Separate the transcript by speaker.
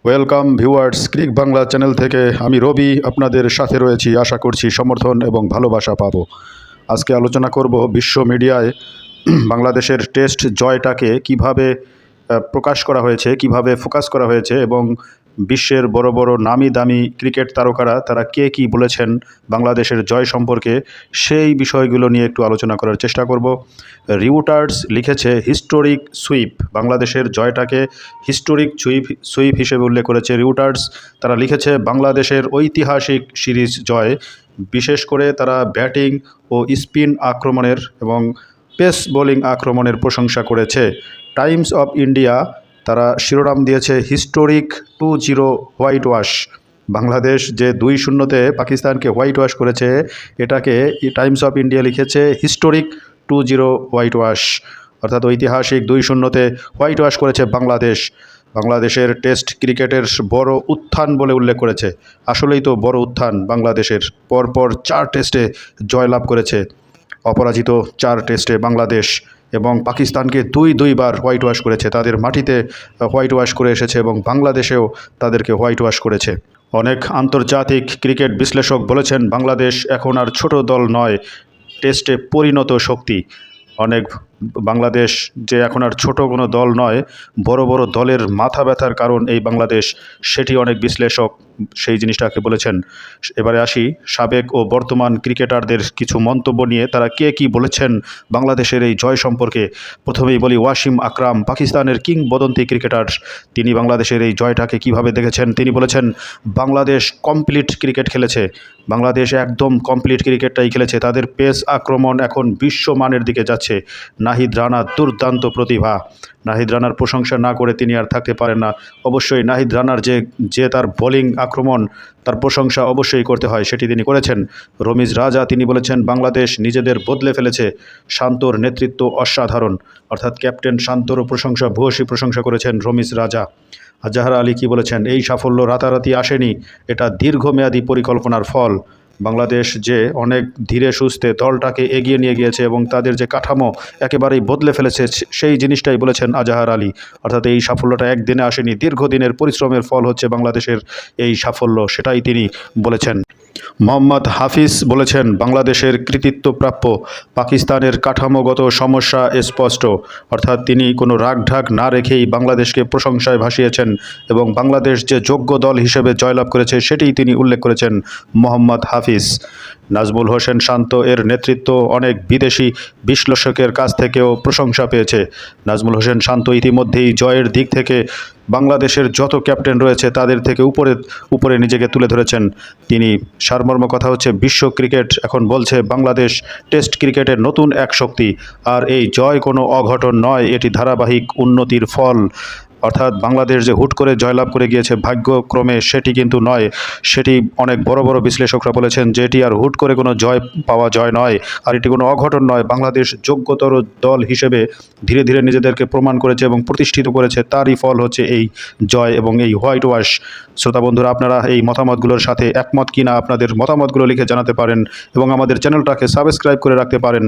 Speaker 1: Welcome viewers, ক্রিক Bangla channel থেকে আমি রবি আপনাদের সাথে রয়েছি। আশা করছি সমর্থন এবং ভালোবাসা পাবো। আজকে আলোচনা করব বিশ্ব মিডিয়ায় বাংলাদেশের টেস্ট জয়টাকে কিভাবে প্রকাশ করা হয়েছে, কিভাবে ফোকাস করা হয়েছে এবং বিশ্বের বড় বড় নামি দামি ক্রিকেট তারকারা তারা কে কী বলেছেন বাংলাদেশের জয় সম্পর্কে, সেই বিষয়গুলো নিয়ে একটু আলোচনা করার চেষ্টা করব। রিউটার্স লিখেছে হিস্টোরিক সুইপ, বাংলাদেশের জয়টাকে হিস্টোরিক সুইপ হিসেবে উল্লেখ করেছে রিউটার্স। তারা লিখেছে বাংলাদেশের ঐতিহাসিক সিরিজ জয়, বিশেষ করে তারা ব্যাটিং ও স্পিন আক্রমণের এবং পেস বোলিং আক্রমণের প্রশংসা করেছে। টাইমস অফ ইন্ডিয়া তারা শিরোনাম দিয়েছে হিস্টোরিক 2-0 হোয়াইট ওয়াশ। বাংলাদেশ যে 2-0-তে পাকিস্তানকে হোয়াইট ওয়াশ করেছে, এটাকে টাইমস অফ ইন্ডিয়া লিখেছে হিস্টোরিক 2-0 হোয়াইট ওয়াশ, অর্থাৎ ঐতিহাসিক 2-0-তে হোয়াইট ওয়াশ করেছে বাংলাদেশ। বাংলাদেশের টেস্ট ক্রিকেটের বড় উত্থান বলে উল্লেখ করেছে। আসলেই তো বড় উত্থান বাংলাদেশের। পরপর 4 টেস্টে জয়লাভ করেছে, অপরাজিত 4 টেস্টে বাংলাদেশ, এবং পাকিস্তানকে দুইবার হোয়াইট ওয়াশ করেছে। তাদের মাটিতে হোয়াইট ওয়াশ করে এসেছে এবং বাংলাদেশেও তাদেরকে হোয়াইট ওয়াশ করেছে। অনেক আন্তর্জাতিক ক্রিকেট বিশ্লেষক বলেছেন বাংলাদেশ এখন আর ছোট দল নয়, টেস্টে পরিণত শক্তি। বাংলাদেশ যে এখন আর ছোট কোনো দল নয়, বড় বড় দলের মাথা ব্যথার কারণ এই বাংলাদেশ, সেটি অনেক বিশ্লেষক সেই জিনিসটাকে বলেছেন। এবারে আসি সাবেক ও বর্তমান ক্রিকেটারদের কিছু মন্তব্য নিয়ে, তারা কে কী বলেছেন বাংলাদেশের এই জয় সম্পর্কে। প্রথমেই বলি ওয়াসিম আকরাম, পাকিস্তানের কিংবদন্তি ক্রিকেটার। তিনি বাংলাদেশের এই জয়টাকে কিভাবে দেখেছেন। তিনি বলেছেন বাংলাদেশ কমপ্লিট ক্রিকেট খেলেছে, বাংলাদেশ একদম কমপ্লিট ক্রিকেটটাই খেলেছে। তাদের পেস আক্রমণ এখন বিশ্বমানের দিকে যাচ্ছে। নাহিদ রানা দুর্দান্ত প্রতিভা। নাহিদ রানার প্রশংসা না করে তিনি আর থাকতে পারেন না। অবশ্যই নাহিদ রানার যে তার বোলিং আক্রমণ, তার প্রশংসা অবশ্যই করতে হয়, সেটি তিনি করেছেন। রমিজ রাজা তিনি বলেছেন বাংলাদেশ নিজেদের বদলে ফেলেছে, শান্তর নেতৃত্ব অসাধারণ। অর্থাৎ ক্যাপ্টেন শান্তরও প্রশংসা, ভূয়সী প্রশংসা করেছেন রমিজ রাজা। আজাহার আলী কি বলেছেন, এই সাফল্য রাতারাতি আসেনি, এটা দীর্ঘমেয়াদী পরিকল্পনার ফল। বাংলাদেশ যে অনেক ধীরে সুস্থে দলটাকে এগিয়ে নিয়ে গিয়েছে এবং তাদের যে কাঠামো একেবারেই বদলে ফেলেছে, সেই জিনিসটাই বলেছেন আজাহার আলী। অর্থাৎ এই সাফল্যটা একদিনে আসেনি, দীর্ঘদিনের পরিশ্রমের ফল হচ্ছে বাংলাদেশের এই সাফল্য, সেটাই তিনি বলেছেন। মোহাম্মদ হাফিজ বলেছেন বাংলাদেশের কৃতিত্ব প্রাপ্য, পাকিস্তানের কাঠামোগত সমস্যা স্পষ্ট। অর্থাৎ তিনি কোনো রাগঢাক না রেখেই বাংলাদেশকে প্রশংসায় ভাসিয়েছেন এবং বাংলাদেশ যে যোগ্য দল হিসেবে জয়লাভ করেছে সেটিই তিনি উল্লেখ করেছেন মোহাম্মদ হাফিজ। নাজমুল হোসেন শান্ত এর নেতৃত্ব অনেক বিদেশি বিশ্লেষকের কাছ থেকেও প্রশংসা পেয়েছে। নাজমুল হোসেন শান্ত ইতিমধ্যেই জয়ের দিক থেকে বাংলাদেশের যত ক্যাপ্টেন রয়েছে তাদের থেকে উপরে নিজেকে তুলে ধরেছেন তিনি। সারমর্ম কথা হচ্ছে বিশ্ব ক্রিকেট এখন বলছে বাংলাদেশ টেস্ট ক্রিকেটের নতুন এক শক্তি, আর এই জয় কোনো অঘটন নয়, এটি ধারাবাহিক উন্নতির ফল। অর্থাৎ বাংলাদেশ যে হুট করে জয়লাভ করে গিয়েছে ভাগ্যক্রমে, সেটি কিন্তু নয়। সেটি অনেক বড় বড় বিশ্লেষকরা বলেছেন যে এটি আর হুট করে কোনো জয় নয়, আর এটি কোনো অঘটন নয়। বাংলাদেশ যোগ্যতর দল হিসেবে ধীরে ধীরে নিজেদেরকে প্রমাণ করেছে এবং প্রতিষ্ঠিত করেছে, তারই ফল হচ্ছে এই জয় এবং এই হোয়াইট ওয়াশ। শ্রোতা বন্ধুরা, আপনারা এই মতামতগুলোর সাথে একমত কিনা আপনাদের মতামতগুলো লিখে জানাতে পারেন এবং আমাদের চ্যানেলটাকে সাবস্ক্রাইব করে রাখতে পারেন।